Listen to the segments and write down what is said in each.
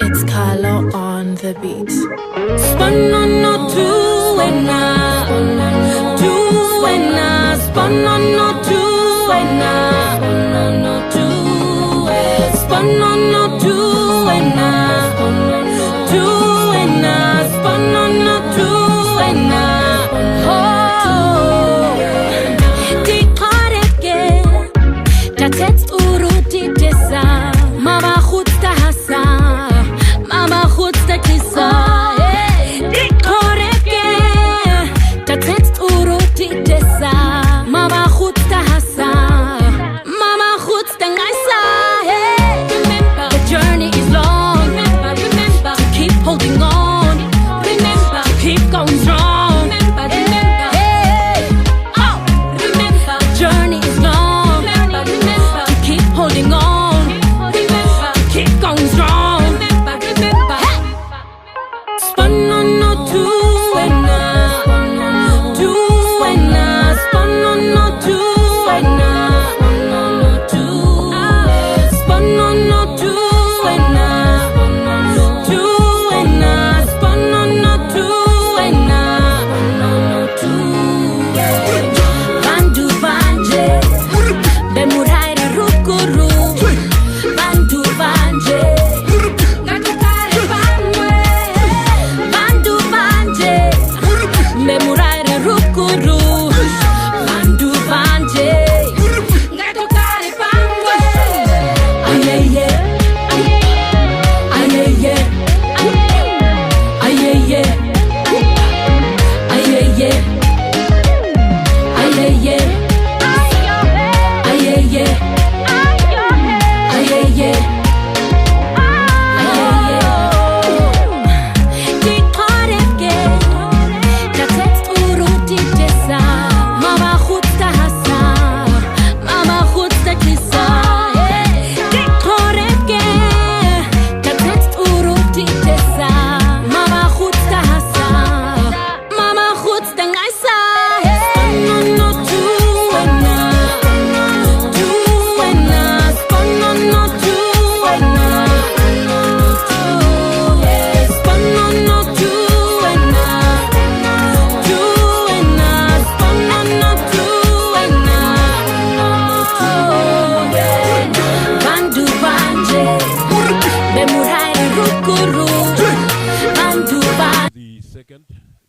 It's Carlo on the beat.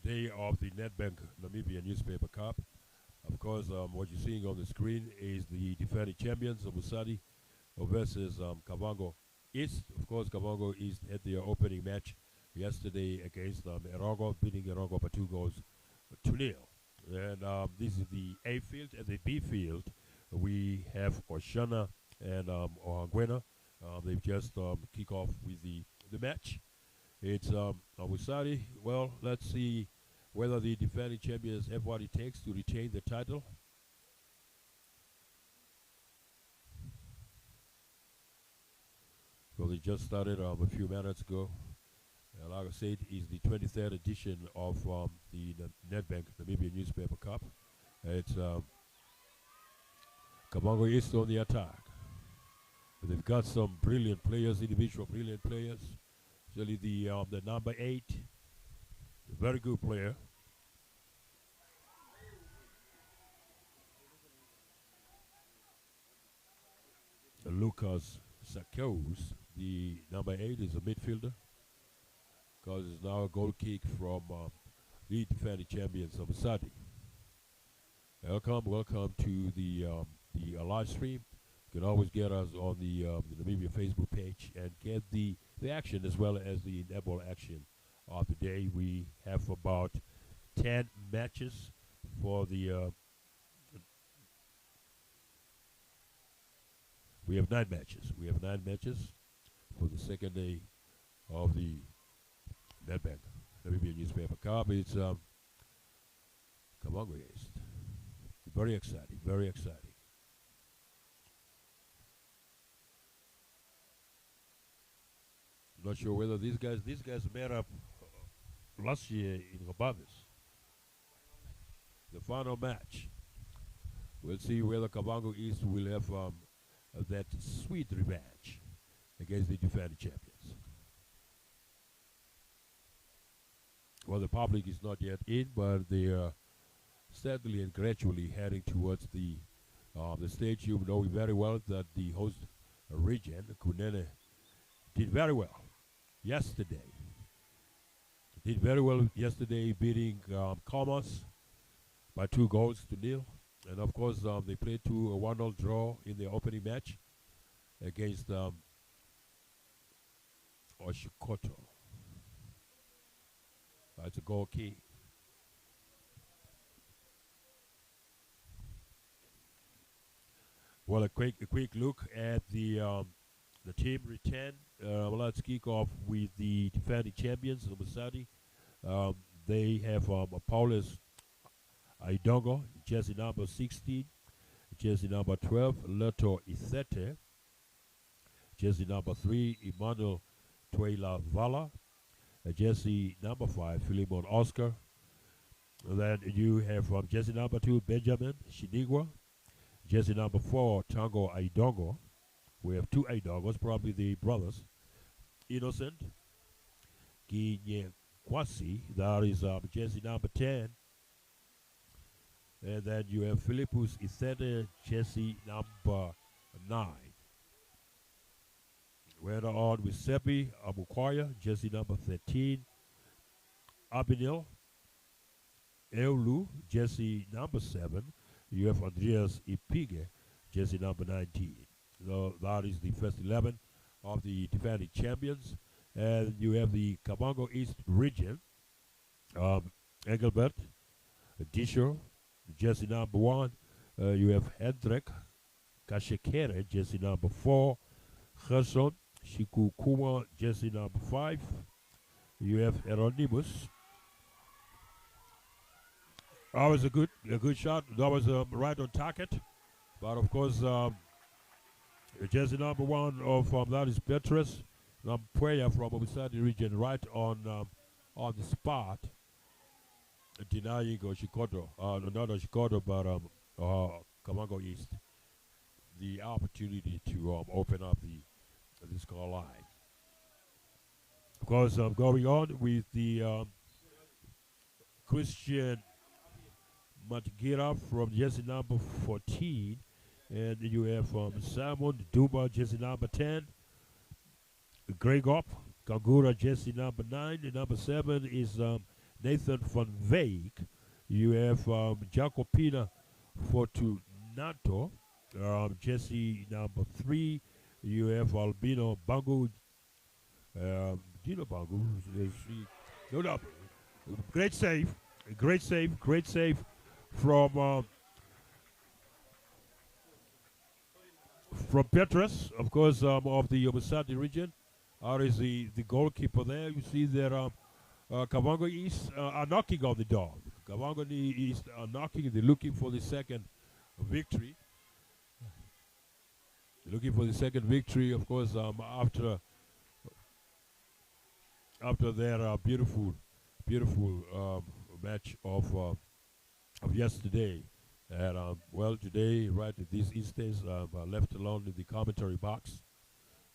Day of the Nedbank Namibian newspaper cup. Of course, what you're seeing on the screen is the defending champions of Omusati versus Kavango East. Of course, Kavango East had their opening match yesterday against Erongo, beating Erongo by 2-0. And this is the A field. At the B field, we have Oshana and Ohangwena. They've just kick off with the match. It's Omusati. Well, let's see whether the defending champions have what it takes to retain the title. Well, they just started a few minutes ago. Like I said, is the 23rd edition of the Nedbank Namibian Newspaper Cup. It's Kavango East on the attack. But they've got some brilliant players, individual brilliant players. Especially the number 8, a very good player. Lucas Sakos, the number 8, is a midfielder. Because it's now a goal kick from the defending champions of Omusati. Welcome to the live stream. You can always get us on the Namibian Facebook page and get the action as well as the netball action of the day. We have about 10 matches for the. We have 9 matches. We have 9 matches for the second day of the Nedbank Namibian Newspaper Cup. It's Kavango East. Very exciting. Very exciting. Not sure whether these guys met up last year in Robabis. The final match. We'll see whether Kavango East will have that sweet revenge against the defending champions. Well, the public is not yet in, but they are steadily and gradually heading towards the stage. You know very well that the host region, Kunene, did very well yesterday. Did very well yesterday, beating Commerce by 2-0. And of course, they played a 1-0 draw in the opening match against Oshikoto. That's a goal key. Well, a quick look at the team return. Let's kick off with the defending champions, Omusati. They have Paulus Aidongo, jersey number 16, jersey number 12, Leto Isete, jersey number 3, Emmanuel Tuela Vala, jersey number 5, Philemon Oscar. And then you have jersey number 2, Benjamin Shinigwa, jersey number 4, Tango Aidongo. We have 2 Aidongos, probably the brothers. Innocent Ginye Kwasi, that is jersey number 10. And then you have Philippus Isete, jersey number 9. We're on with Sepi Amukwaya, jersey number 13. Abinil Eulu, jersey number 7. You have Andreas Ipige, jersey number 19. So that is the first 11 of the defending champions. And you have the Kavango East region. Engelbert Disho, jersey number 1. You have Hendrik Kashekere, jersey number 4. Gerson Shikukuma, jersey number 5. You have Hieronymus. That was a good shot. That was right on target. But of course, jersey number 1 of that is Petrus Nampuya from Omusati region, right on the spot, denying Oshikoto, not Oshikoto, but Kavango East, the opportunity to open up the score line. Of course, going on with the Christian Matgira from jersey number 14. And you have Simon Duma, jersey number 10. Gregop Kangura, jersey number 9. And number 7 is Nathan van Veek. You have Jacopina Fortunato, jersey number 3. You have Albino Bangu. Dino Bangu. No. Great save from Petrus, of course, of the Omusati region. Is the goalkeeper there. You see there, Kavango East are knocking on the door. Kavango East are knocking. They're looking for the second victory. Of course, after their beautiful match of yesterday. And well, today, right at this instance, left alone in the commentary box,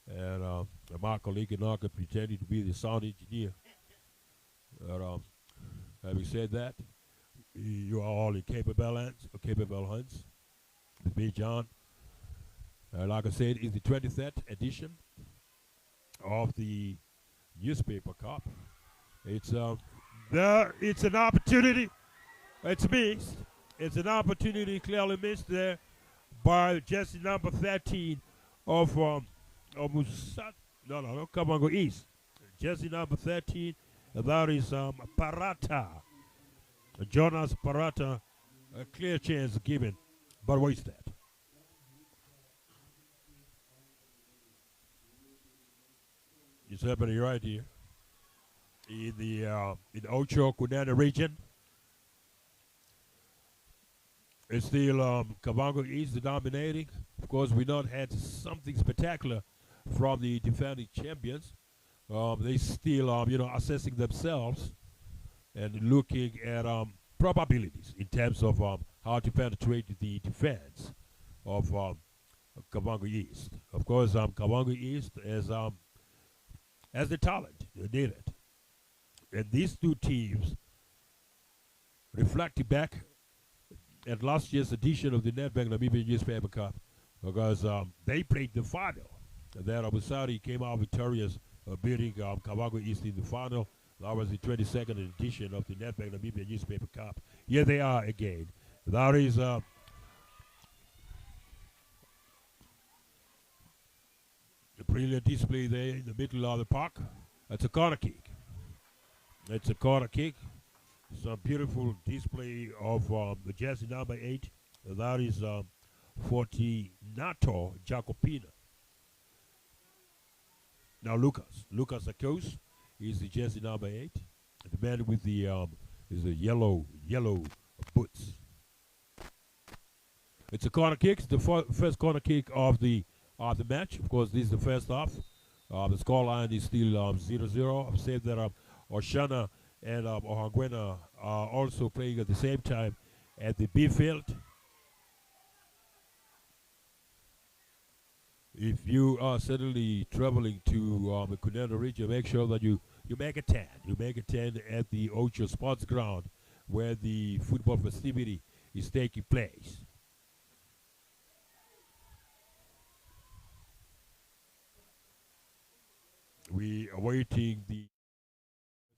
and Marco Lincoln pretending to be the sound engineer. Having said that, you are all in capable hands. With me, John. Like I said, it's the 23rd edition of the newspaper cup. It's an opportunity. It's missed. It's an opportunity clearly missed there by jersey number 13 of Omusati. No, Kavango East. Jersey number 13, that is Parata. Jonas Parata, a clear chance given, but what is that? It's happening right here in the Ocho Kunana region. It's still Kavango East dominating. Of course, we not had something spectacular from the defending champions. They still, assessing themselves and looking at probabilities in terms of how to penetrate the defense of Kavango East. Of course, Kavango East has the talent. They did it. And these two teams, reflecting back at last year's edition of the Nedbank Namibian Newspaper Cup, because they played the final. And then Omusati came out victorious, beating Kavango East in the final. That was the 22nd edition of the Nedbank Namibian Newspaper Cup. Here they are again. That is a brilliant display there in the middle of the park. It's a corner kick. It's a corner kick. Some beautiful display of the jersey number 8. That is Fortunato Jacopina. Now Lucas Akos is the jersey number 8. The man with the is the yellow boots. It's a corner kick. It's the first corner kick of the match. Of course, this is the first half. The scoreline is still 0-0. I've said that Oshana and Ohangwena are also playing at the same time at the B field. If you are suddenly traveling to the Cunene region, make sure that you make a tent. You make a tent at the Ocho Sports Ground where the football festivity is taking place. We are waiting the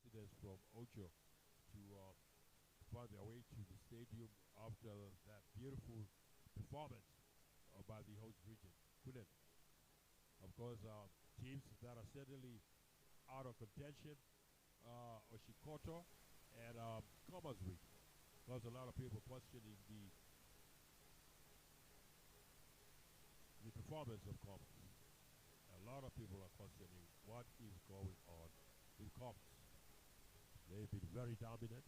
residents from Ocho to find their way to the stadium after that beautiful performance by the host region, Cunene. Of course, teams that are certainly out of contention, Oshikoto and Commerce region. Because a lot of people questioning the performance of Commerce. A lot of people are questioning what is going on with Commerce. They've been very dominant.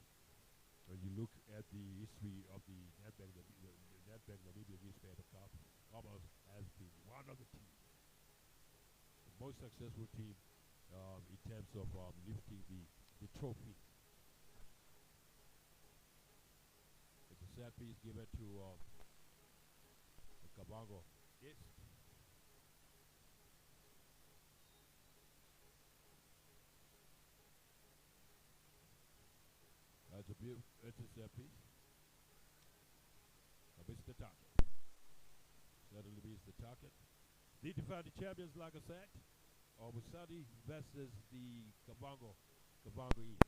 When you look at the history of the Nedbank Namibian Newspaper Cup, Commerce has been one of the teams, the most successful team in terms of lifting the trophy. It's a set piece given to Kavango East. It's a set piece. It's the target. Certainly beats the target. The defending champions, like I said, Omusati versus the Kavango East.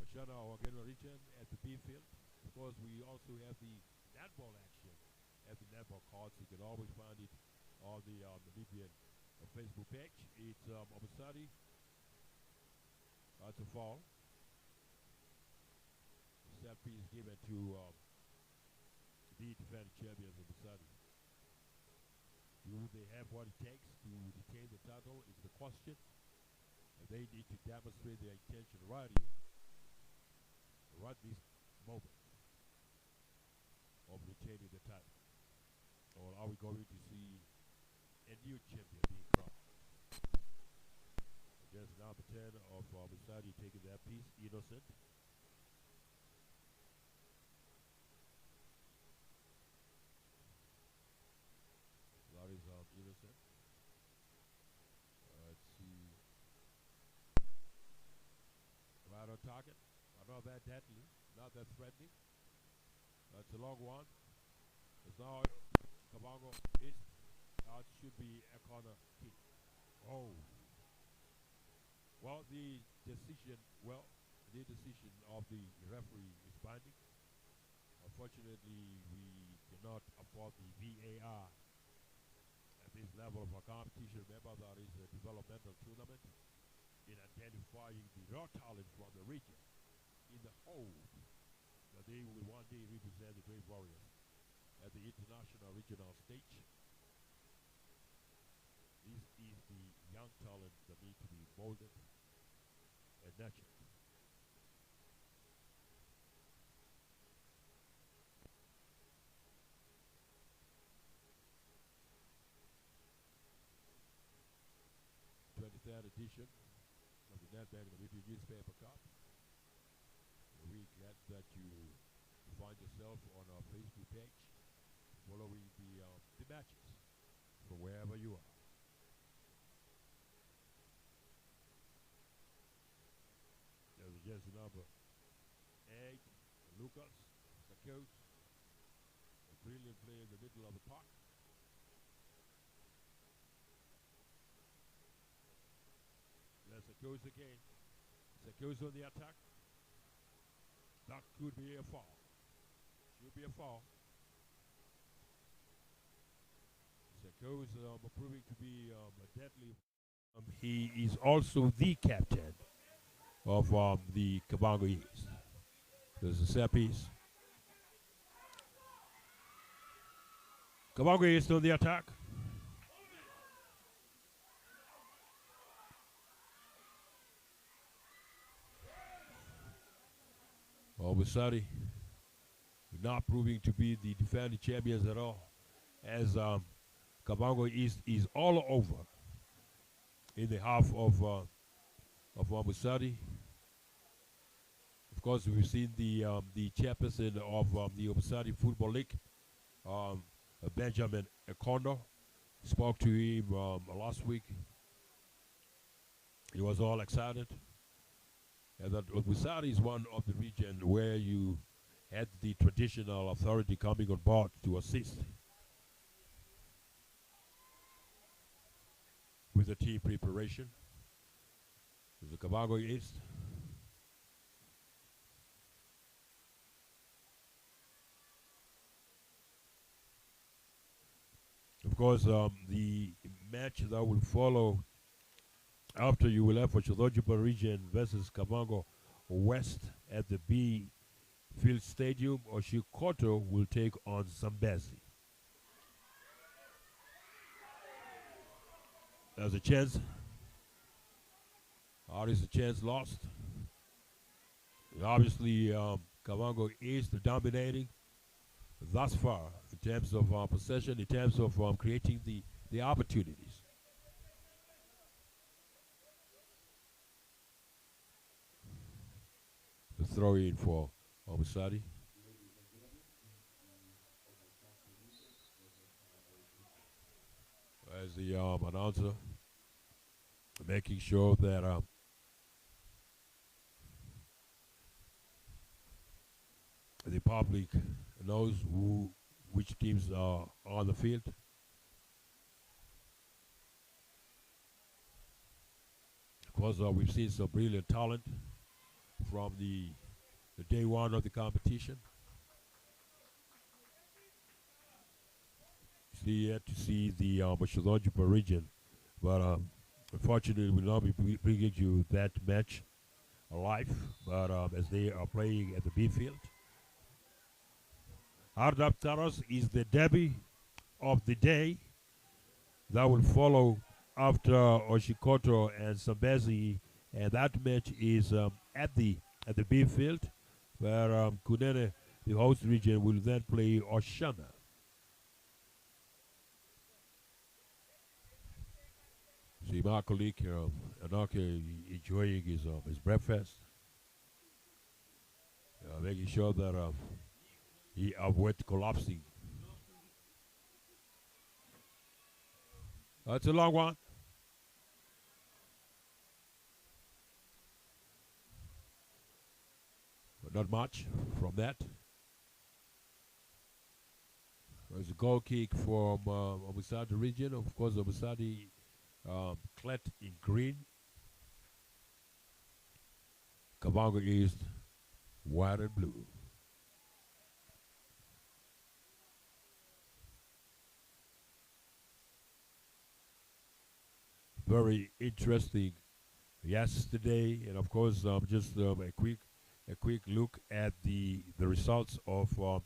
Oshana Ogeno region at the B field. Of course, we also have the netball action at the netball courts. You can always find it on the Namibian Facebook page. It's Omusati. That's a foul. Set piece given to the defending champions of Omusati. Do they have what it takes to retain the title is the question. And they need to demonstrate their intention right this moment of retaining the title. Or are we going to see a new champion being crowned? There's number 10 of Omusati taking that piece, Innocent. That is Innocent. Let's see. Right on target. Not that deadly. Not that threatening. That's a long one. It's now Kavango East. It should be a corner kick. Oh. Well, the decision of the referee is binding. Unfortunately, we cannot afford the VAR at this level of a competition. Remember, that is a developmental tournament in identifying the raw talent from the region in the hope that they will one day represent the Great Warriors at the international regional stage. This is the young talent that need to be molded and nurtured. The 23rd edition of the Nedbank Namibian Newspaper Cup. We're glad that you find yourself on our Facebook page, following the matches from wherever you are. There's just number 8, Lucas Sakos, a brilliant player in the middle of the park. There's Sakos again. Sakos on the attack. That could be a foul. Should be a foul. Sakos proving to be a deadly. He is also the captain of the Kavango East. There's a set piece. Kavango East on the attack. Omusati not proving to be the defending champions at all, as Kavango East is all over in the half of Omusati. Of course, we've seen the chairperson of the Omusati Football League, Benjamin Ekondo, spoke to him last week. He was all excited. And that Omusati is one of the regions where you had the traditional authority coming on board to assist with the team preparation. There's the Kavango East. Of course, the match that will follow after you will have for Chodhojipa region versus Kavango West at the B Field Stadium, Oshikoto will take on Zambezi. There's a chance. How is the chance lost? And obviously, Kavango is the dominating thus far in terms of possession, in terms of creating the opportunities. The throw in for Omusati. As the announcer making sure that the public knows which teams are on the field. Of course, we've seen some brilliant talent from the day one of the competition. Still yet to see the Chodhojipa region, but unfortunately we'll not be bringing you that match live, but as they are playing at the B field. Hardap Taros is the derby of the day that will follow after Oshikoto and Zambezi, and that match is at the B field, where Kunene, the host region, will then play Oshana. See my colleague here, Anake, enjoying his breakfast, making sure that he avoids collapsing. That's a long one. But not much from that. There's a goal kick from Omusati region. Of course, Omusati clad in green. Kavango East, white and blue. Very interesting yesterday, and of course, just a quick look at the results of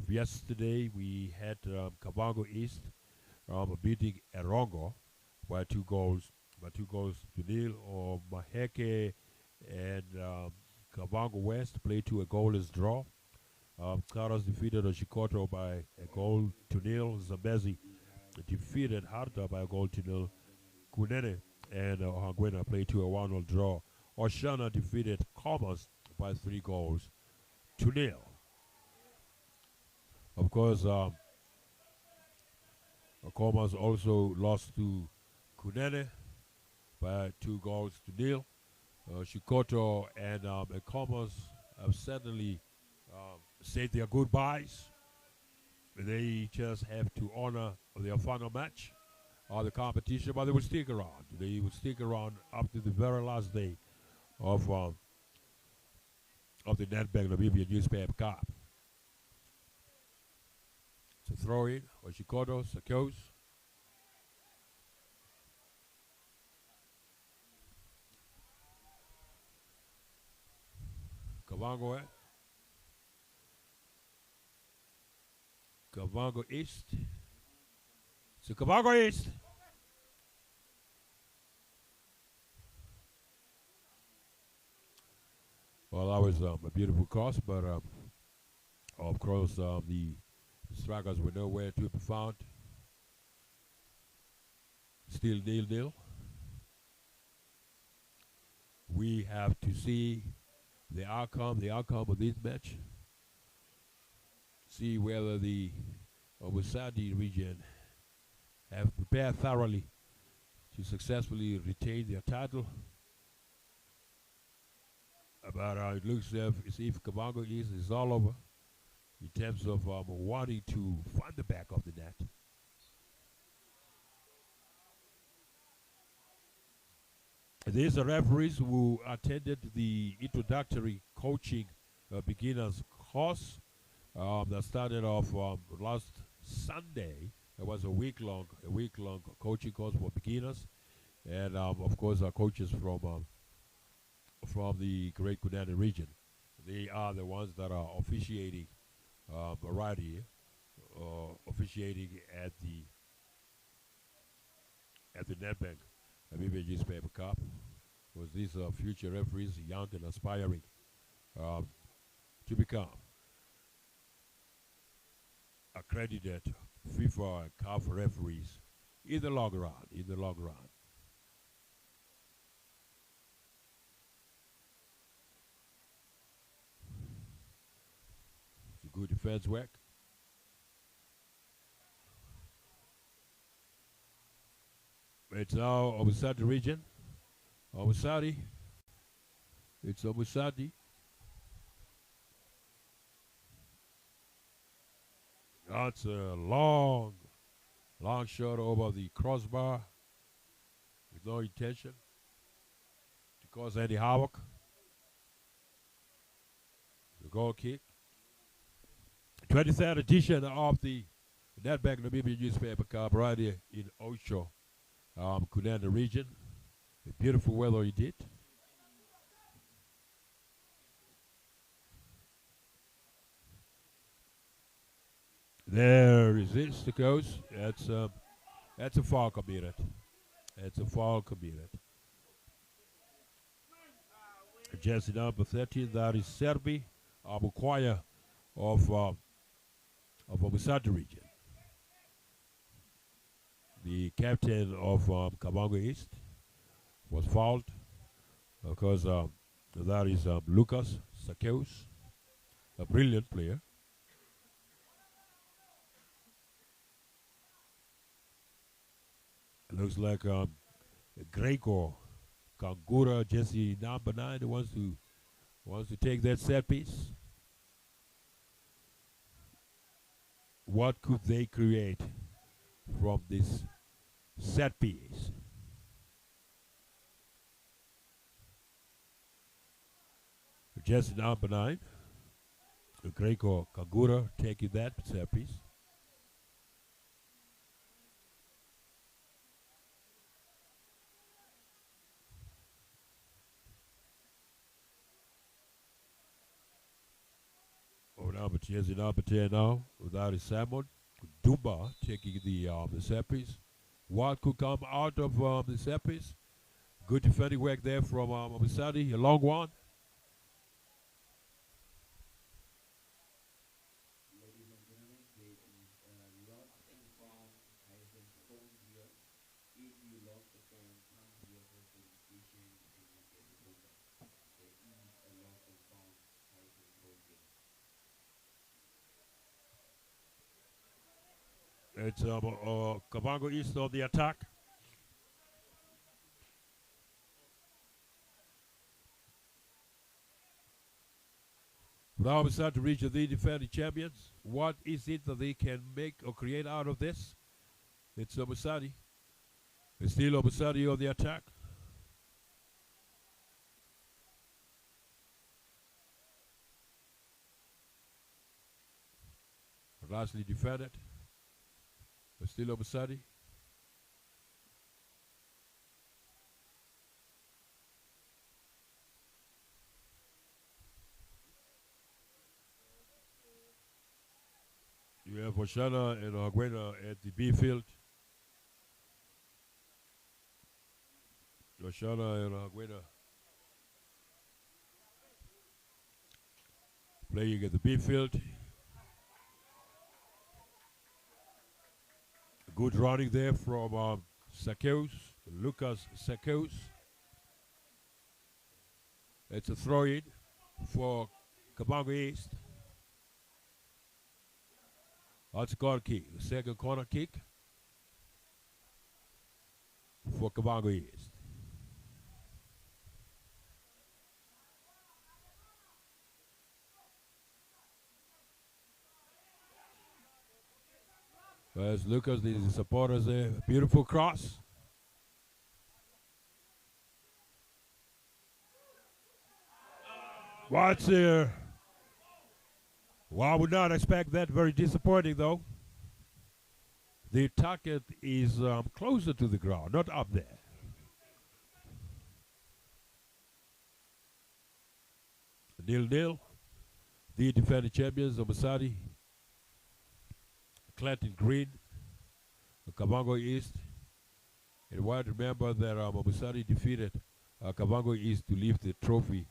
yesterday. We had Kavango East beating Erongo by two goals to nil. Or Maheke and Kavango West played to a goalless draw. Karas defeated Oshikoto by a goal to nil. Zambezi defeated Harta by a goal to nil. Kunene and Ohangwena played to a 1-0 draw. Oshana defeated Commerce by 3 goals to nil. Of course, Comas also lost to Kunene by 2 goals to 0. Shikoto and Comas have certainly said their goodbyes. They just have to honor their final match of the competition, but they will stick around. They will stick around up to the very last day of the Nedbank Namibian Newspaper Cup. To throw in, Oshikoto, Sakos. Kavango, Kavango East. So Kavango East. Well, that was a beautiful cross, but of course the strikers were nowhere to be found. Still 0-0. We have to see the outcome of this match. See whether the Omusati region have prepared thoroughly to successfully retain their title. But it looks as if Kavango is all over in terms of wanting to find the back of the net. These are referees who attended the introductory coaching beginners course that started off last Sunday. It was a week-long coaching course for beginners, and of course our coaches from the Great Kunene region. They are the ones that are officiating right here, officiating at the Nedbank Namibian Newspaper Cup. Was these future referees, young and aspiring to become accredited FIFA and CAF referees in the long run. It's good defense work. It's now Omusati region. Omusati. It's Omusati. That's a long shot over the crossbar with no intention to cause any havoc. The goal kick. 23rd edition of the Nedbank Namibian Newspaper Cup right here in Osho, Kunene region. A beautiful weather indeed. There is it, the coast. That's a foul committed. That's a foul committed. Jersey number 13, that is Serbi Abukwaya of Omusati region. The captain of Kavango East was fouled because that is Lucas Sakeus, a brilliant player. It looks like Greco Kangura, Jesse number 9, wants to take that set piece. What could they create from this set piece? Jesse number 9, Greco Kangura taking that set piece. Jersey number 10 now. That is Salmon. Dumba taking the set piece. What could come out of the set piece? Good defending work there from Omusati. A long one. It's Kavango East on the attack. Now we start to reach the defending champions. What is it that they can make or create out of this? It's Omusati. It's still Omusati on the attack. Lastly defended. But still Omusati. You have Oshana and Arguena at the B field. Oshana and Arguena playing at the B field. Good running there from Sakeus, Lucas Sakeus. It's a throw-in for Kavango East. That's a corner kick, the second corner kick for Kavango East. As Lucas, the supporters there, beautiful cross. What's there? Well, I would not expect that. Very disappointing, though. The target is closer to the ground, not up there. Nil-nil. The defending champions, Omusati, Clanton Green, Kavango East. And why remember that Omusati defeated Kavango East to lift the trophy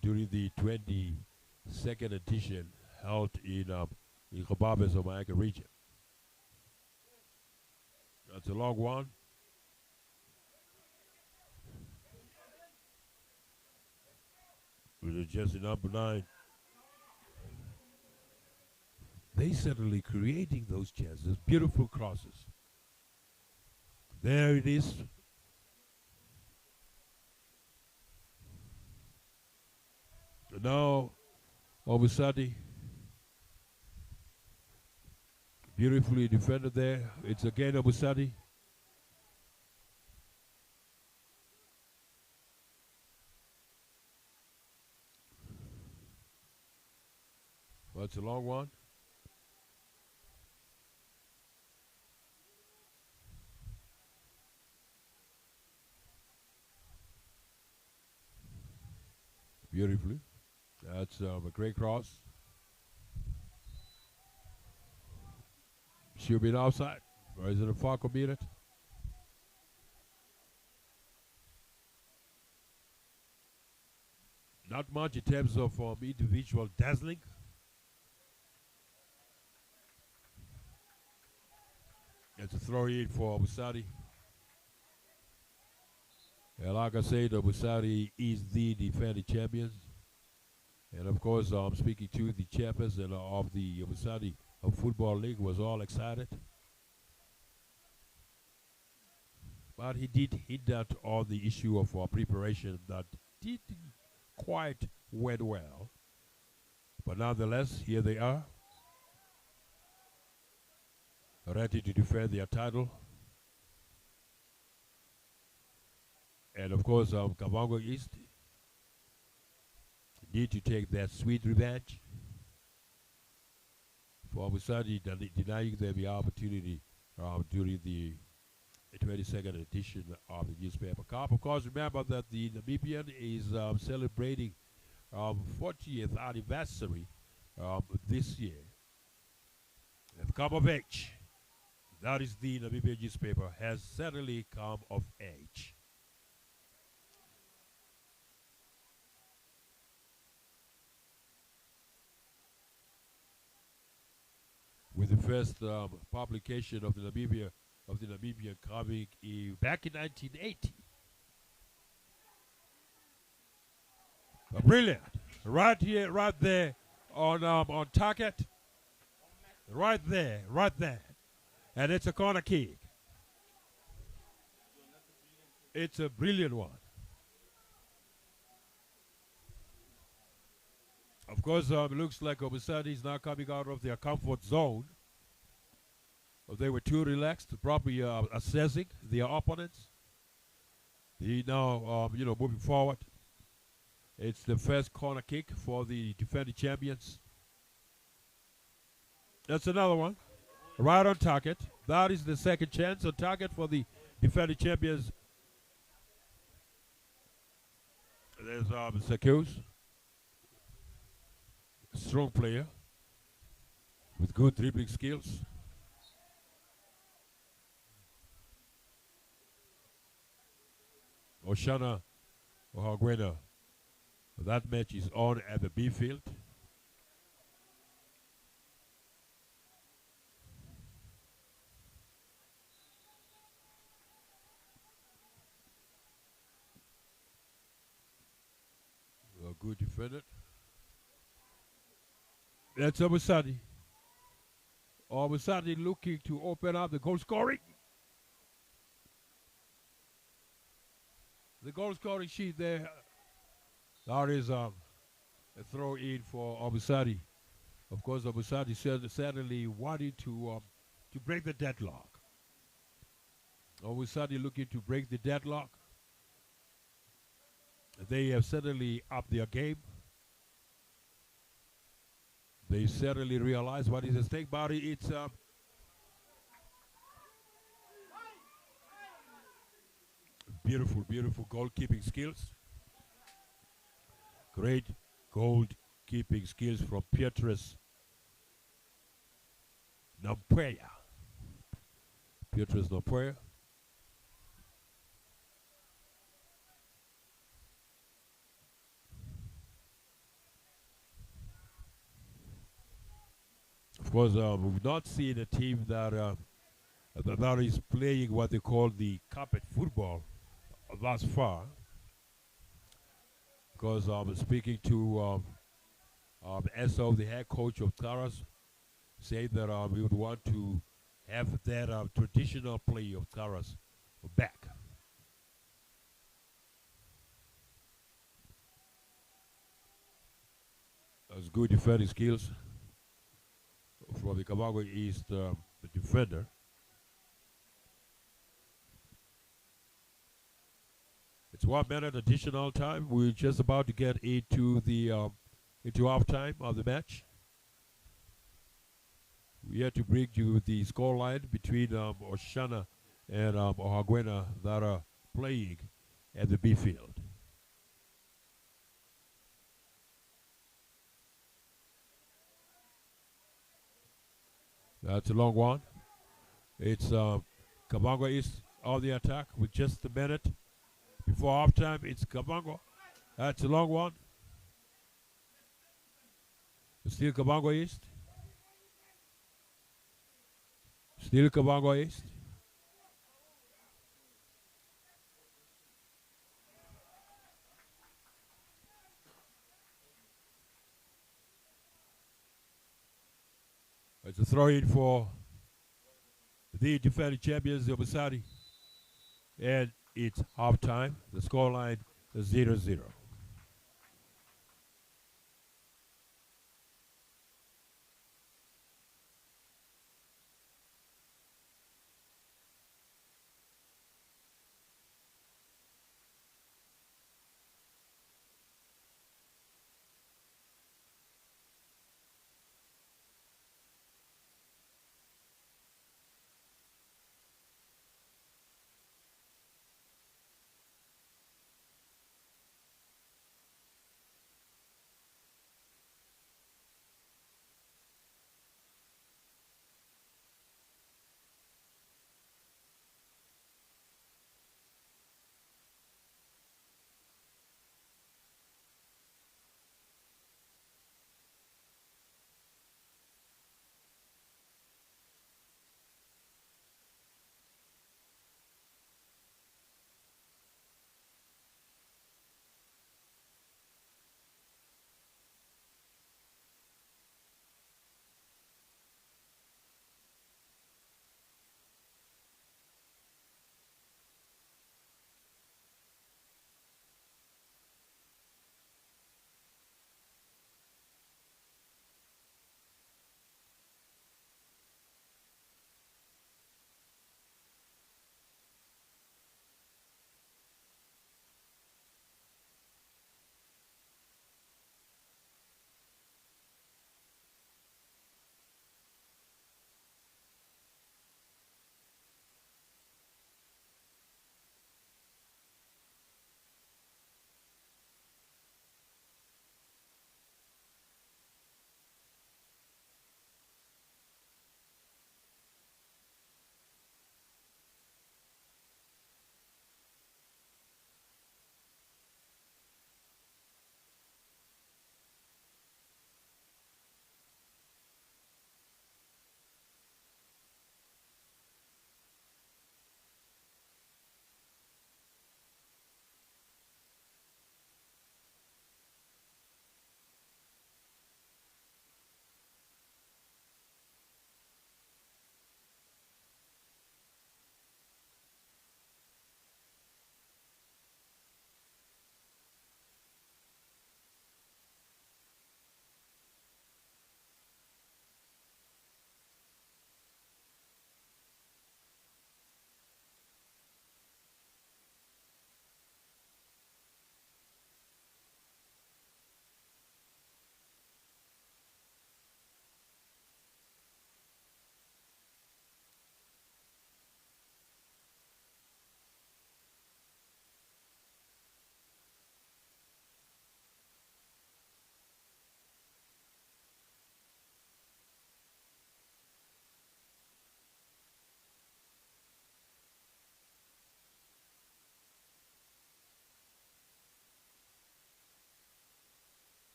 during the 22nd edition held in Kobabes, Omaica region. That's a long one. With just number 9. They certainly creating those chances, beautiful crosses. There it is. Now, Omusati, beautifully defended there. It's again Omusati. That's a long one. Beautifully. That's a great cross. Should be an offside. Or is it a far committed? Not much in terms of individual dazzling. It's a throw in for Omusati. And like I said, Omusati is the defending champions. And of course, I'm speaking to the chairperson of the Omusati Football League, was all excited. But he did hit that on the issue of preparation that didn't quite went well. But nonetheless, here they are, ready to defend their title. And of course, Kavango East need to take that sweet revenge for Omusati denying them the opportunity during the 22nd edition of the Newspaper Cup. Of course, remember that the Namibian is celebrating 40th anniversary this year. They've come of age. That is the Namibian newspaper has certainly come of age. With the first publication of the Namibian comic back in 1980. Brilliant, right here, right there on target, right there, And it's a corner kick. It's a brilliant one. Of course, it looks like Omusati is now coming out of their comfort zone. They were too relaxed, probably assessing their opponents. He now, moving forward. It's the first corner kick for the defending champions. That's another one. Right on target. That is the second chance on target for the defending champions. There's Sakios. Strong player with good dribbling skills. Oshana Ohagwena. That match is on at the B field. A good defender. That's Omusati. Omusati looking to open up the goal scoring. The goal scoring sheet there. That is a throw in for Omusati. Of course, Omusati certainly wanted to break the deadlock. Omusati looking to break the deadlock. They have certainly upped their game. They certainly realize what is at stake, but it's beautiful, beautiful goalkeeping skills. Great goalkeeping skills from Petrus Nampuya. Petrus Nampuya. Of course, we've not seen a team that is playing what they call the carpet football thus far. Because speaking to SO, the head coach of Taras, saying that we would want to have that traditional play of Taras back. That's good defending skills from the Kavango East the defender. It's 1 minute additional time. We're just about to get into the into half time of the match. We had to bring you the scoreline between Oshana and Ohagwena that are playing at the B field. That's a long one. It's Kavango East on the attack with just a minute before halftime. It's Kavango. That's a long one. It's still Kavango East. Still Kavango East. It's a throw-in for the defending champions, the Omusati. And it's halftime. The scoreline is 0-0.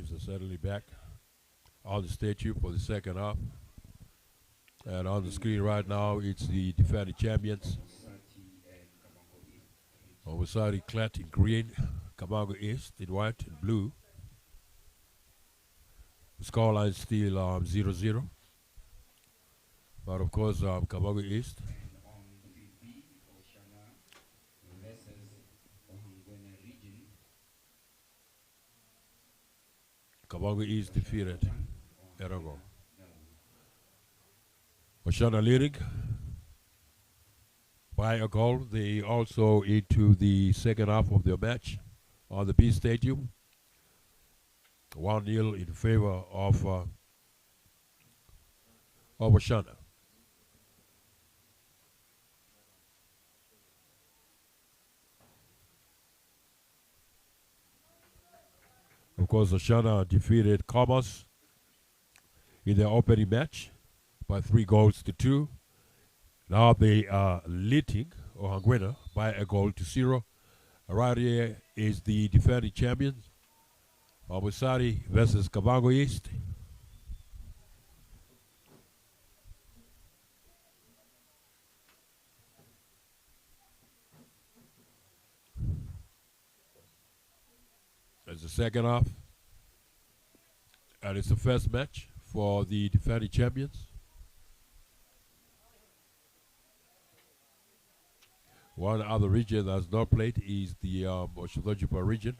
Champions are certainly back on the statue for the second half. And on the screen right now, it's the defending champions. Omusati clad in green, Kavango East in white and blue. The scoreline is still 0-0. But of course, Kavango East defeated Erago. Oshana leading by a goal. They also into the second half of their match on the B Stadium. 1-0 in favor of Oshana. Of course, Oshana defeated Commerce in their opening match by 3-2. Now they are leading Ohangwena by a goal to 0. Right here is the defending champions, Omusati versus Kavango East. It's the second half, and it's the first match for the defending champions. One other region that has not played is the Oshologipa region.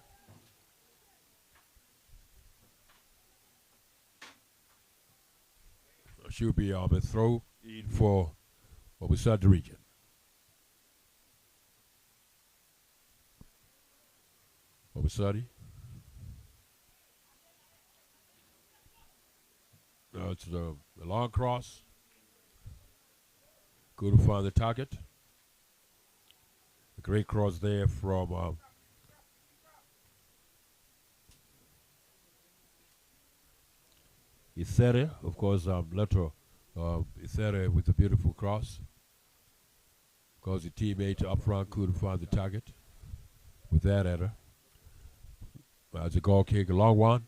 Should be a throw in for Omusati region. Omusati. It's the long cross. Good to find the target. A great cross there from Isere, of course, Leto Isere with a beautiful cross. Of course, the teammate up front couldn't find the target with that header. It's a goal kick, a long one.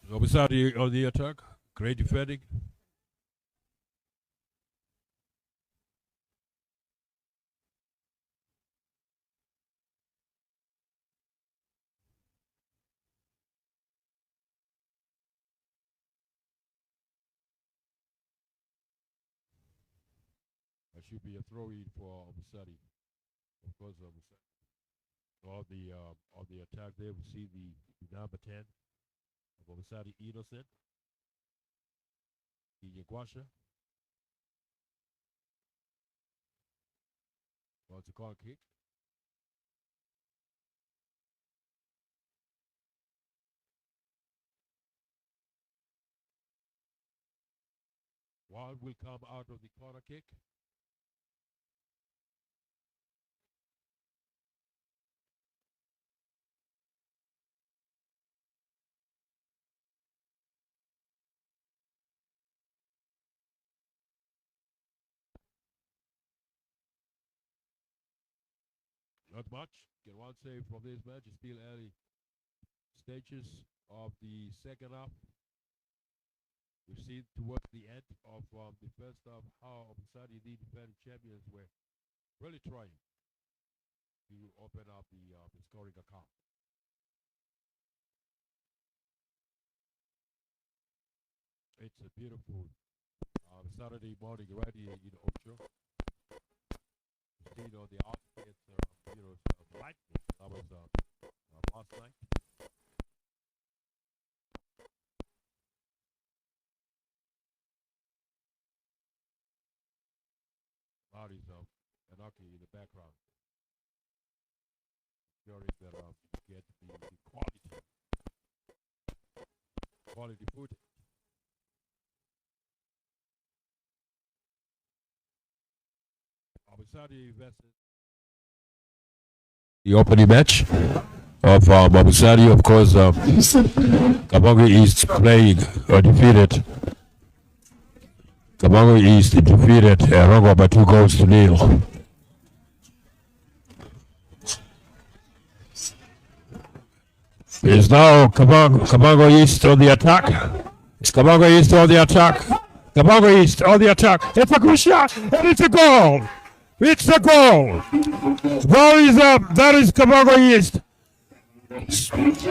Omusati on the attack, great defending. That should be a throw-in for Omusati. Of course, Omusati. On the attack there, we see the number 10. Omusati Innocent, Inyagwasha. Well, it's a corner kick. One will come out of the corner kick. Not much. Can one say from this match? It's still early stages of the second half. We've seen towards the end of the first half how Omusati, the defending champions, were really trying to open up the scoring account. It's a beautiful Saturday morning right here in Ocho. Seen on the outskirts, lightning. That was last night. Mari's Anaki in the background. Ensuring that you get the quality food. Omusati versus the opening match of Omusati. Of course, Kavango is playing defeated Kavango East defeated Rongo by 2 goals to 0. It's now Kavango East on the attack. It's Kavango East on the attack. Kavango East on the attack. It's a good shot, and it's a goal. It's a goal. Ball is up. That is Kavango East.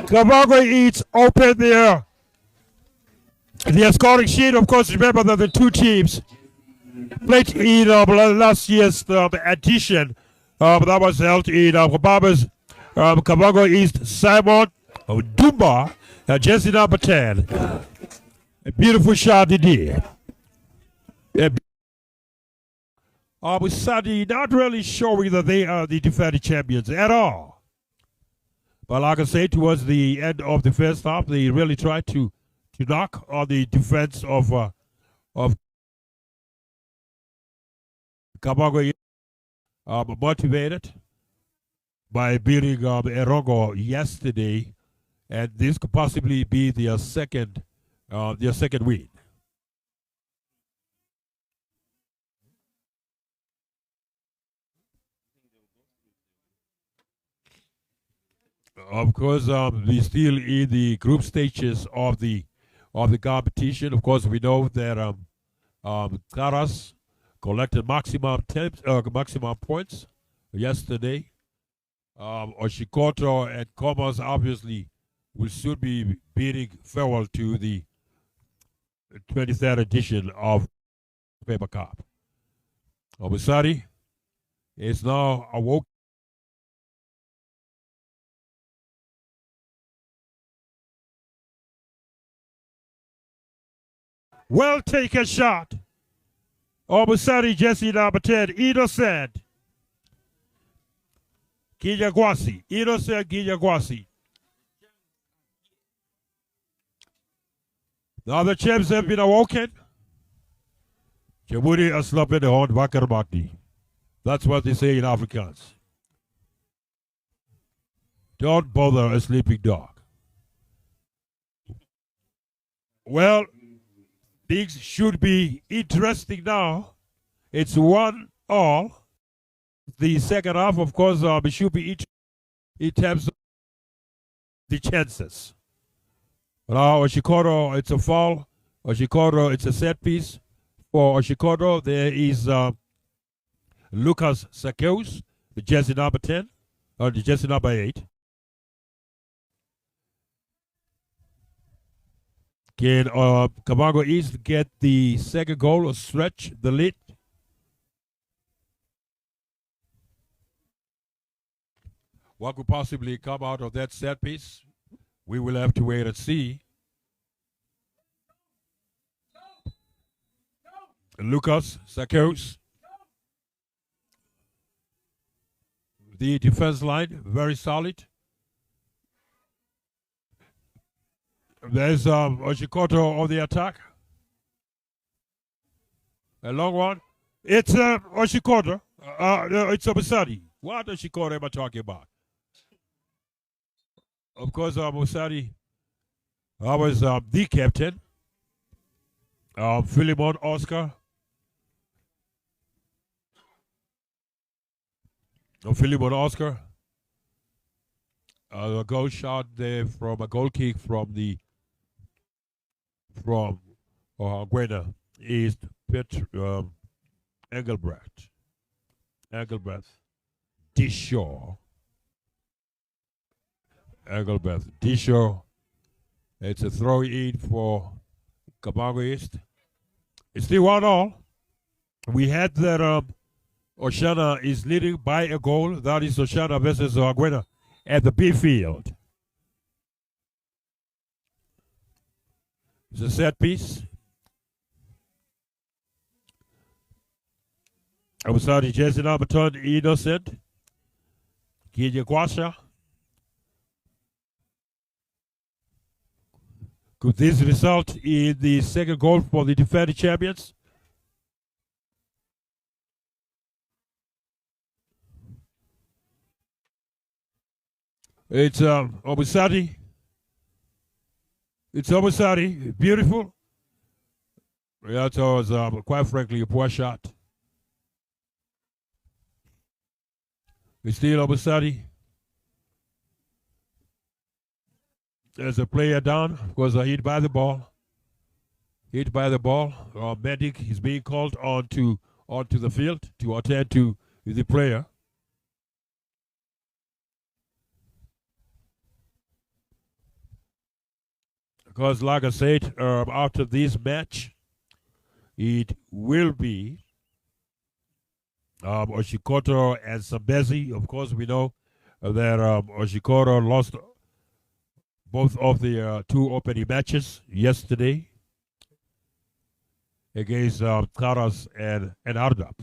Kavango East opened their scoring sheet. Of course, remember that the two teams played in last year's edition that was held in Baba's Kavango East. Simon Dumba, jersey number 10. A beautiful shot indeed. Omusati not really showing that they are the defending champions at all. But like I say, towards the end of the first half, they really tried to knock on the defense of Kavango, motivated by beating Erongo yesterday, and this could possibly be their second win. Of course, we still in the group stages of the competition. Of course, we know that Karas collected maximum points yesterday. Oshikoto and Comas obviously will soon be bidding farewell to the 23rd edition of Paper Cup. Omusati is now awoke. Well taken shot. Omusati, Jesse number 10, innocent. Ginyagwasi, innocent Ginyagwasi. Now the champs have been awoken. Jamuri aslap in the horn, Bakar Makdi. That's what they say in Afrikaans. Don't bother a sleeping dog. Well, things should be interesting now. It's 1-1. The second half, of course, it should be each in terms of the chances. Now, Oshikoto, it's a foul. Oshikoto, it's a set piece. For Oshikoto, there is Lucas Sakeus, the jersey number 10, or the jersey number 8. Can Kavango East get the second goal or stretch the lead? What could possibly come out of that set piece? We will have to wait and see. Lucas Sakeus. The defense line, very solid. There's Oshikoto on the attack. A long one. It's Oshikoto. It's Omusati. What Oshikoto am I talking about? Of course, Omusati. I was the captain. Philemon Oscar. Philemon Oscar. A goal shot there from a goal kick from Gwena is Engelbrecht. Dishaw. Engelbrecht Dishaw. It's a throw in for Kavango East. It's still 1-1. We had that Oshana is leading by a goal. That is Oshana versus Gwena at the B field. It's a set piece. Omusati jersey number 10, innocent. Ginyagwasa. Could this result in the second goal for the defending champions? It's Omusati. It's Omusati. Beautiful. That was, quite frankly, a poor shot. It's still Omusati. There's a player down, of course, hit by the ball. Hit by the ball. Medic is being called onto the field to attend to the player. Because, like I said, after this match, it will be Oshikoto and Zambezi. Of course, we know that Oshikoto lost both of the two opening matches yesterday against Karas and Ardap.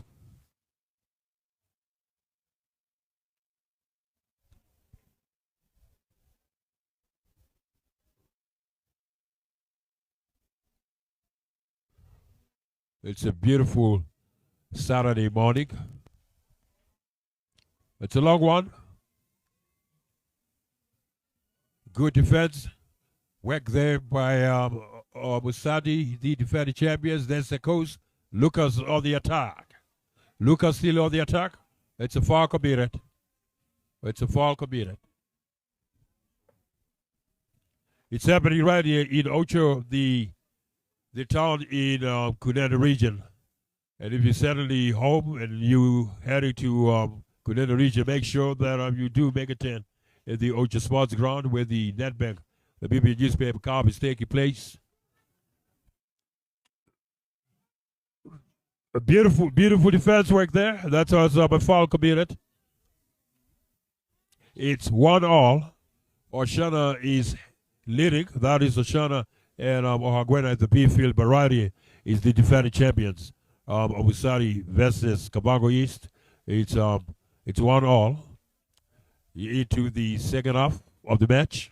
It's a beautiful Saturday morning. It's a long one. Good defense. Work there by Musadi, the defending champions. Then Sekos. Lucas on the attack. Lucas still on the attack. It's a foul committed. It's happening right here in Ocho, the town in Kunene region. And if you're suddenly home and you heading to Kunene region, make sure that you do make a 10 at the Ocho Sports Ground where the Nedbank, the Namibian newspaper cup is taking place. A beautiful defense work there. That's also a foul committed. It's 1-1. Oshana is leading. That is Oshana and Ohagwena at the B field. Barari is the defending champions. Omusati versus Kavango East. It's 1-1 into the second half of the match.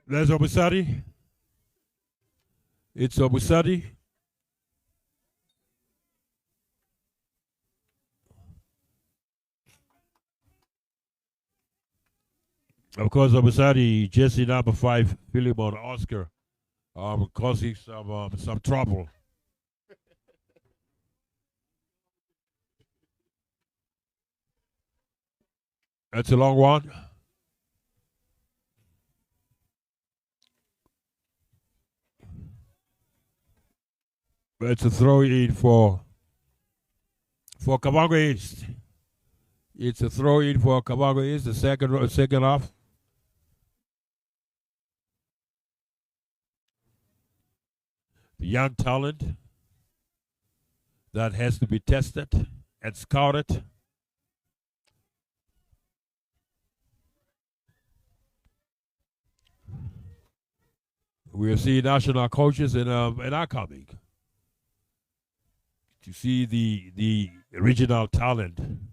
There's Omusati. It's Omusati. Of course, Omusati, Jesse number 5, Philemon Oscar, causing some trouble. That's a long one. It's a throw in for Kavango East. It's a throw in for Kavango East, the second half. The young talent that has to be tested and scouted. We'll see national coaches in our coming to see the regional talent in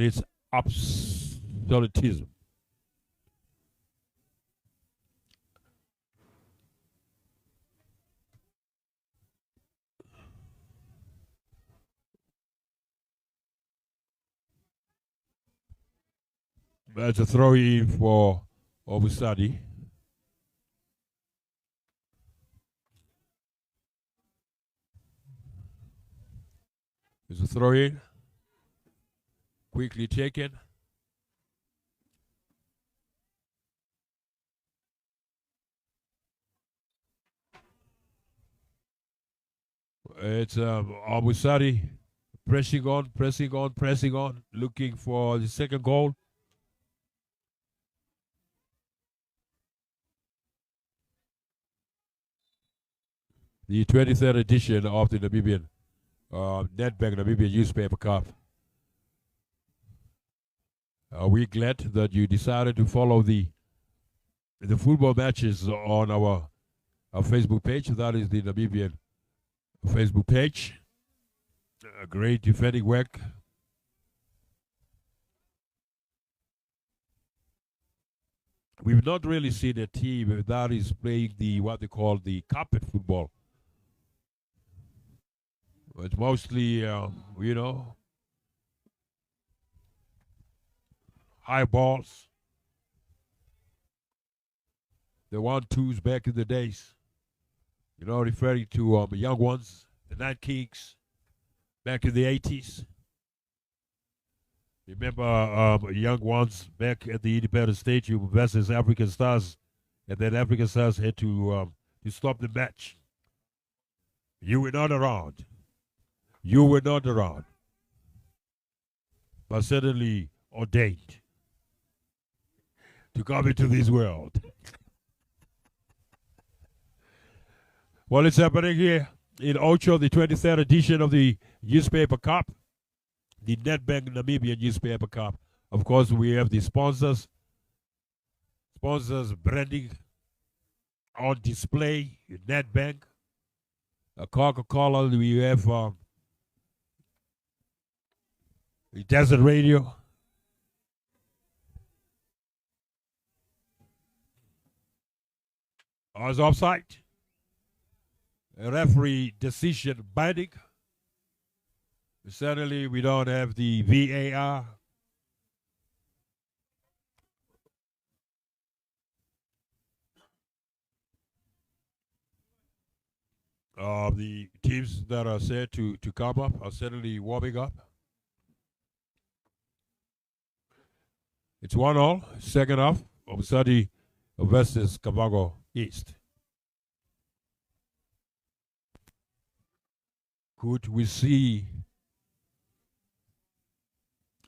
its absolutism. That's a throw in for Omusati. There's a throw in. Quickly taken. It's Omusati pressing on, looking for the second goal. The 23rd edition of the Namibian Nedbank Namibian Newspaper Cup. We're glad that you decided to follow the football matches on our Facebook page. That is the Namibian Facebook page. Great defending work. we've not really seen a team that is playing the what they call the carpet football. It's mostly, you know, high balls, the 1-2s back in the days. You know, referring to the young ones, the Night Kings back in the 80s. Remember young ones back at the Independence Stadium versus African Stars, and then African Stars had to stop the match. You were not around. You were not around, but certainly ordained to come into this world. Well, it's happening here in Ocho, the 23rd edition of the Newspaper Cup, the Nedbank Namibian Newspaper Cup. Of course, we have the sponsors branding on display, Nedbank, Coca-Cola, we have the Desert Radio. Ours offside. A referee decision binding. Certainly, we don't have the VAR. The teams that are set to come up are certainly warming up. It's 1-1, second half. Omusati versus Kavango East. Could we see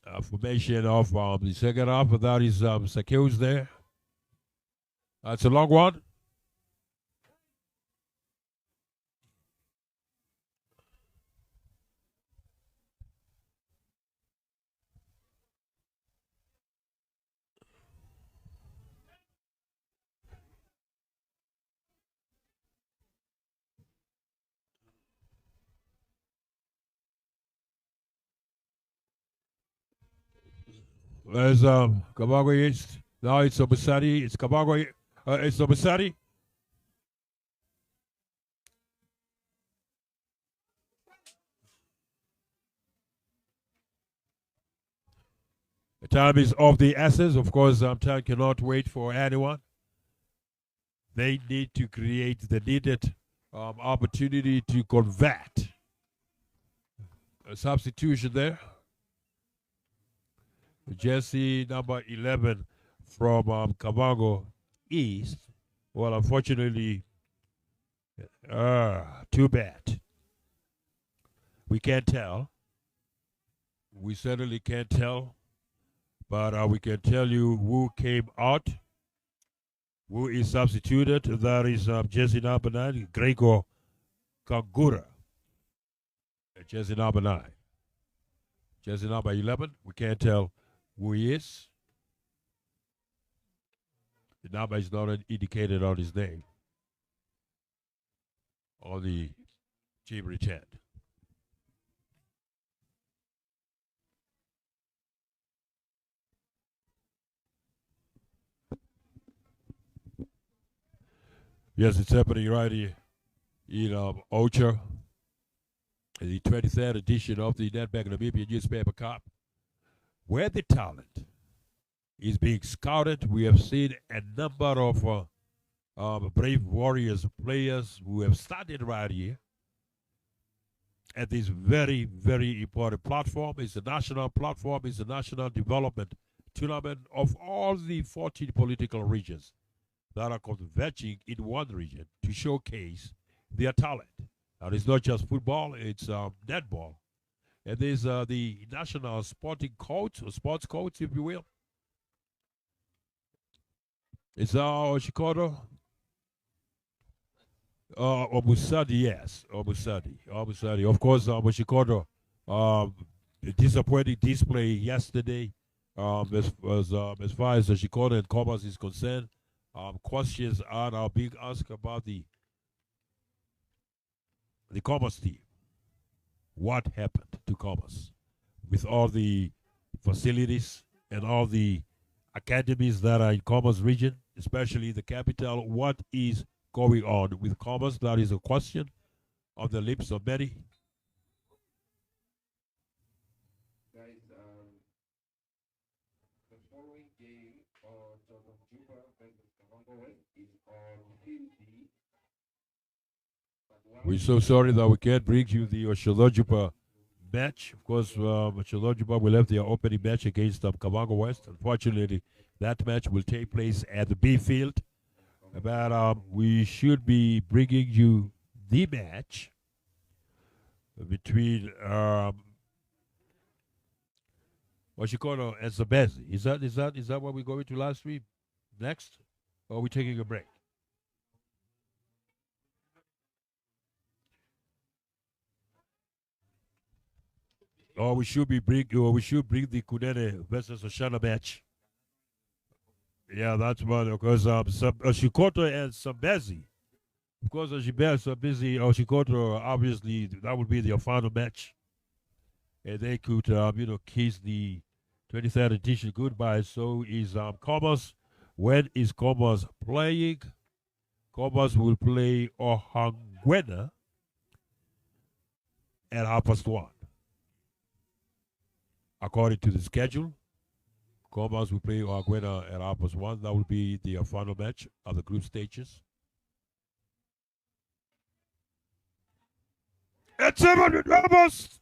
a formation of the second half? That is Sakeus there. That's a long one. There's Kavango East. Now it's Omusati. It's Kavango. It's Omusati. The time is of the essence. Of course, time cannot wait for anyone. They need to create the needed opportunity to convert. A substitution there. Jersey number 11 from Kavango East. Well, unfortunately, too bad. We can't tell. We certainly can't tell. But we can tell you who came out, who is substituted. That is Jersey number 9, Gregor Kangura. Jersey number 9. Jersey number 11, we can't tell who he is. The number is not indicated on his name on the team return. Yes, it's happening right here in Ocha, the 23rd edition of the Nedbank Namibian Newspaper Cup, where the talent is being scouted. We have seen a number of brave warriors players who have started right here at this very, very important platform. It's a national platform. It's a national development tournament of all the 14 political regions that are converging in one region to showcase their talent. And it's not just football, it's netball. And there's the national sporting coach, or sports coach, if you will. It's Oshikodo. Omusati, yes. Omusati. Of course, Oshikodo, a disappointing display yesterday as far as Oshikodo and Commerce is concerned. Questions are now being asked about the Commerce team. What happened to Commerce with all the facilities and all the academies that are in Commerce region, especially the capital. What is going on with Commerce? That is a question on the lips of many. We're so sorry that we can't bring you the Osholojupa match. Of course, Osholojupa will have their opening match against Kavango West. Unfortunately, that match will take place at the B field. But we should be bringing you the match between Oshikoto and Sabezi. Is that what we're going to live stream next? Or are we taking a break? Or we should bring the Kunene versus Oshana match. Yeah, that's one because Oshikoto and Sabezi. Of course, Sabezi, Oshikoto, obviously that would be their final match, and they could kiss the 23rd edition goodbye. So is Commerce. When is Commerce playing? Commerce will play Ohangwena at 1:30. According to the schedule, Commerce will play Ohangwena at 1:30. That will be the final match of the group stages. At 7, Ramos!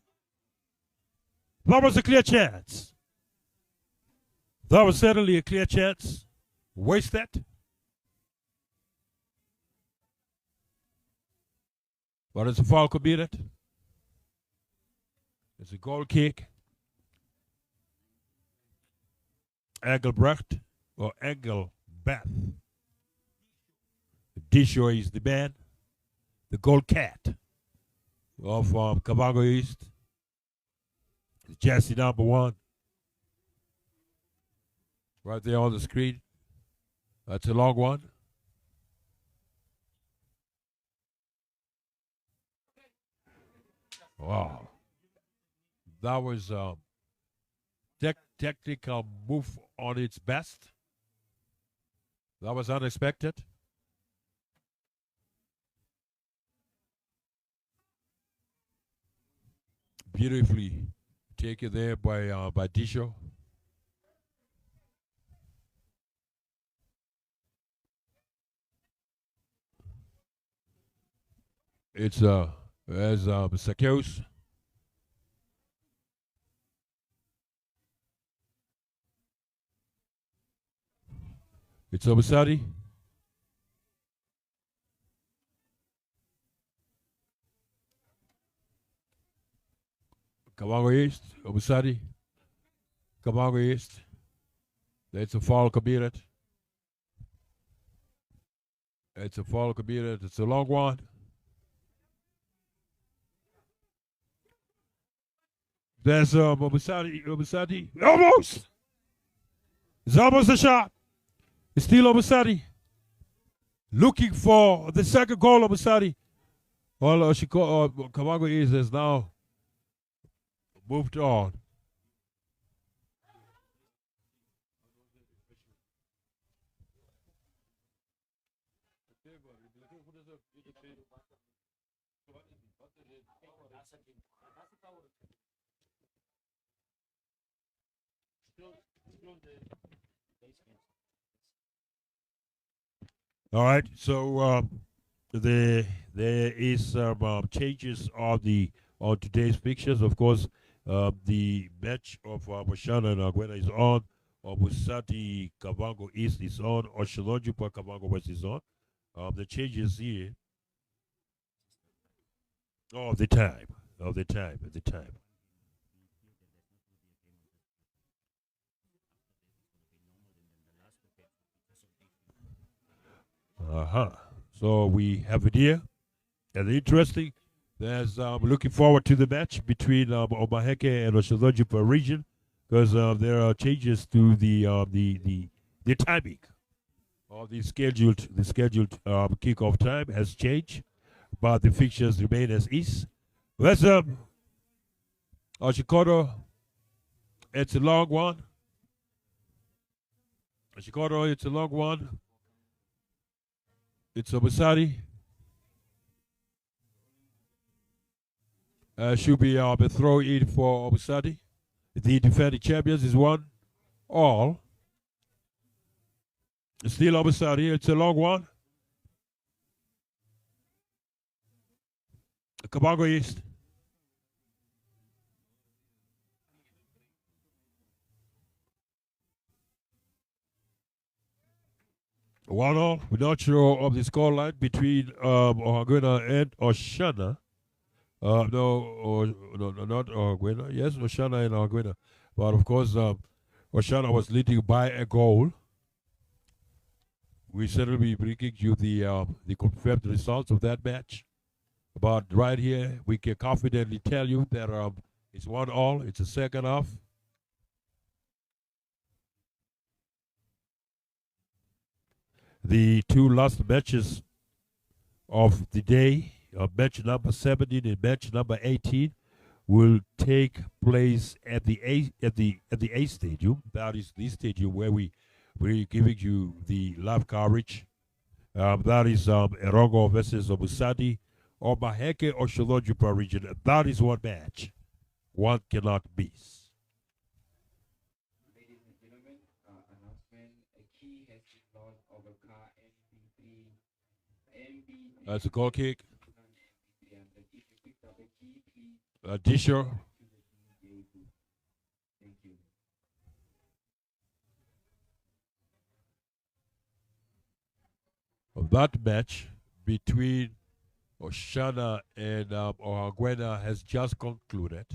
That was a clear chance. That was certainly a clear chance. Waste that. But it's a foul committed. It's a goal kick. Engelbrecht or Engelbeth. Disho is the man. The gold cat of Kavango East. Jesse number 1. Right there on the screen. That's a long one. Wow. That was technical move on its best. That was unexpected. Beautifully taken there by Disho. It's as Sakeos. It's Omusati. Kavango East, Omusati. Kavango East. That's a foul committed. It's a foul committed. It's a long one. There's Omusati. Almost! It's almost a shot. It's still Omusati. Looking for the second goal, Omusati. Well, Kavango East has now moved on. All right, so there is some changes on today's fixtures. Of course, the match of Moshana and Aguena is on. Omusati Kavango East is on. Osholojupa Kavango West is on. The changes here of the time. So we have it here, and interesting. There's looking forward to the match between Omaheke and Osholojupa region, because there are changes to the timing of the scheduled kickoff time has changed, but the fixtures remain as is. Let's Oshikoto. It's a long one. Shikoto, it's a long one. It's Omusati. Should be a throw in for Omusati. The defending champions is 1-all. Still Omusati. It's a long one. Kavango East. One all. We're not sure of the scoreline between Ohangwena and Oshana. No, not Ohangwena. Yes, Oshana and Ohangwena. But of course, Oshana was leading by a goal. We certainly be bringing you the confirmed results of that match. But right here, we can confidently tell you that it's 1-all. It's a second half. The two last matches of the day, match number 17 and match number 18, will take place at the A stadium. That is the stadium where we're giving you the live coverage. That is Erongo versus Omusati or Maheke or Sholojupa region. That is one match one cannot miss. That's a goal kick. Disher. That match between Oshana and Ohangwena has just concluded.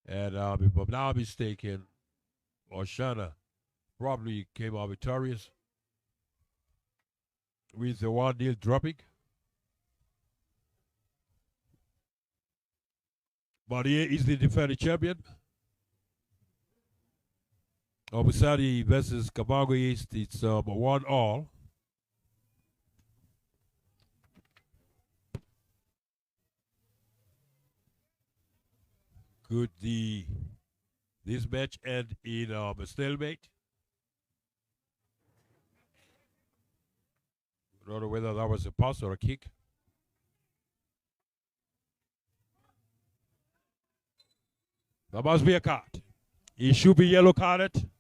And if I'm not mistaken, Oshana probably came out victorious with the 1-0 dropping. But here is the defending champion. Omusati versus Kavango East. It's 1-all. Could this match end in a stalemate? I don't know whether that was a pass or a kick. That must be a card. It should be yellow carded.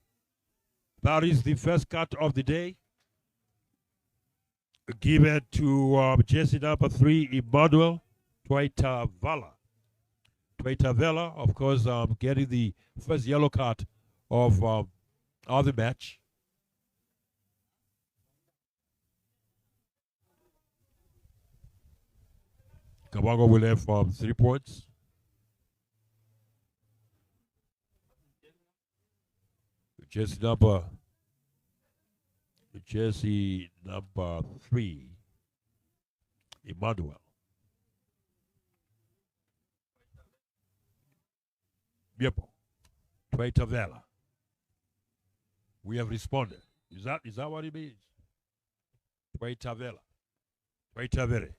That is the first card of the day. Given to jersey number 3, Emmanuel Twaitavala. Twaitavala, of course, getting the first yellow card of the match. Kavango will have 3 points. Jersey number 3, Emmanuel. Yepo, Twaitavela. We have responded. Is that what it means? Twaitavela. Twaitavere.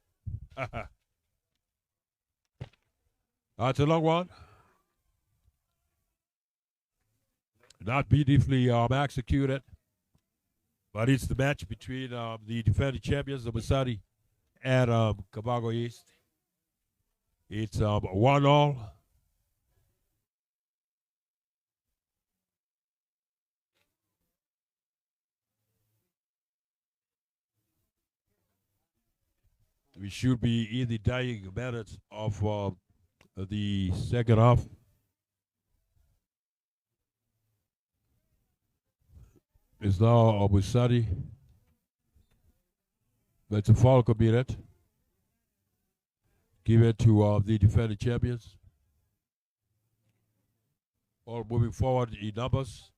That's a long one. Not beautifully executed, but it's the match between the defending champions, Omusati, and Kavango East. It's 1-all. We should be in the dying minutes of the second half. It's now Omusati. That's a foul committed. Give it to the defending champions. All moving forward in numbers.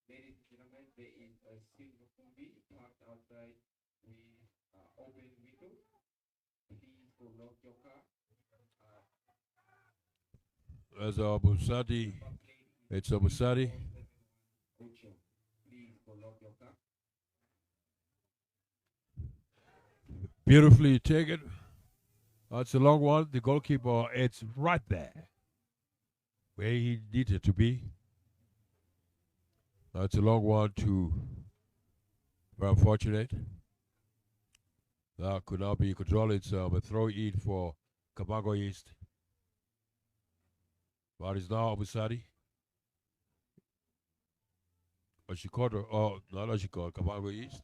Ladies and gentlemen, there is a silver movie parked outside with open window. Please go lock your car. As Omusati, it's Omusati. Please go lock your car. Beautifully taken. It's a long one. The goalkeeper, it's right there where he needed to be. It's a long one to very unfortunate. That could not be controlled. It's a throw in for Kavango East. But it's now Omusati. Oshikoto, oh, not Oshikoto, Kavango East.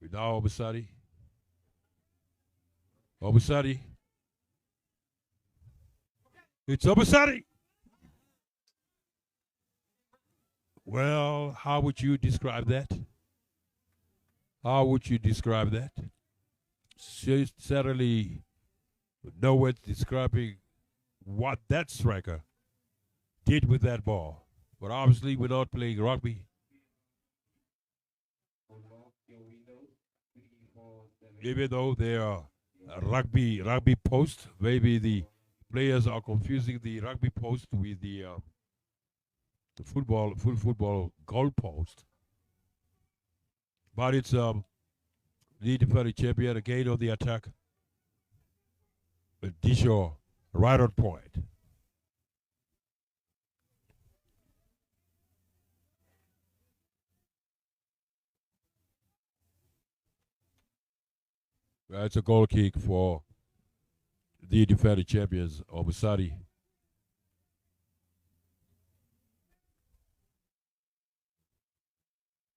We now Omusati. Omusati. It's Omusati. Well, how would you describe that? How would you describe that? Certainly, no way describing what that striker did with that ball. But obviously, we're not playing rugby. Even though they are rugby post, maybe the players are confusing the rugby post with the full football goal post. But it's the defending champion again on the attack. But Dishaw right on point. It's a goal kick for the defending champions, Omusati.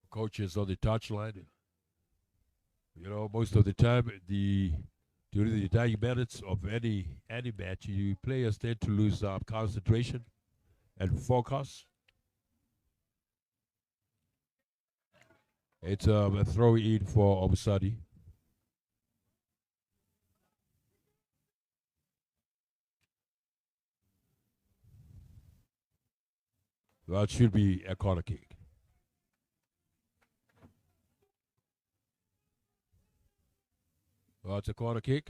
Coaches on the touchline. You know, most of the time, during the dying minutes of any match, players tend to lose concentration and focus. It's a throw in for Omusati. That should be a corner kick. That's a corner kick.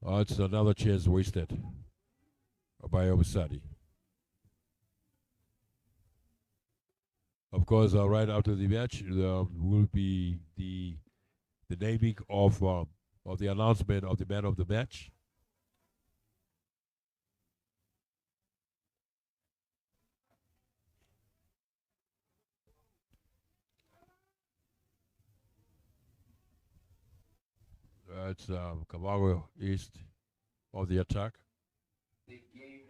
It's another chance wasted by Omusati. Of course, right after the match will be the naming of the announcement of the man of the match. It's Kavango East of the attack. The game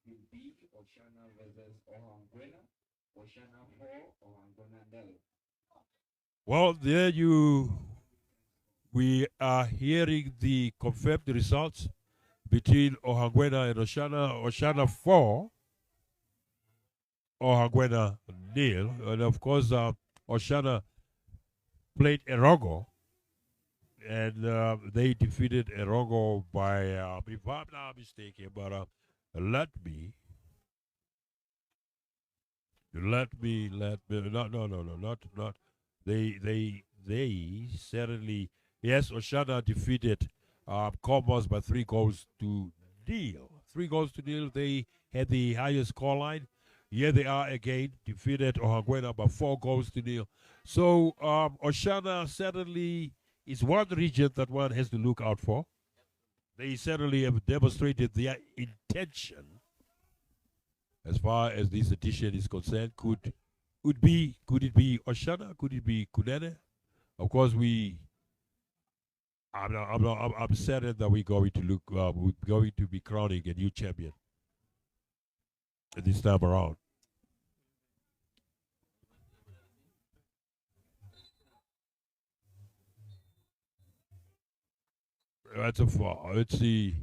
will be Oshana versus Ohangwena. Oshana 4, Ohangwena 0. Well, we are hearing the confirmed results between Ohangwena and Oshana. Oshana 4, Ohangwena 0. And of course, Oshana played Erongo. And they defeated Erongo by, if I'm not mistaken, but let me, no, not. They certainly, yes, Oshana defeated Commerce by 3-0. 3-0. They had the highest score line. Here they are again, defeated Ohangwena by 4-0. So Oshana certainly is one region that one has to look out for. They certainly have demonstrated their intention as far as this edition is concerned. Could it be Oshana? Could it be Kunene? Of course, I'm certain that we're going to be crowning a new champion this time around. That's a far. Let's see.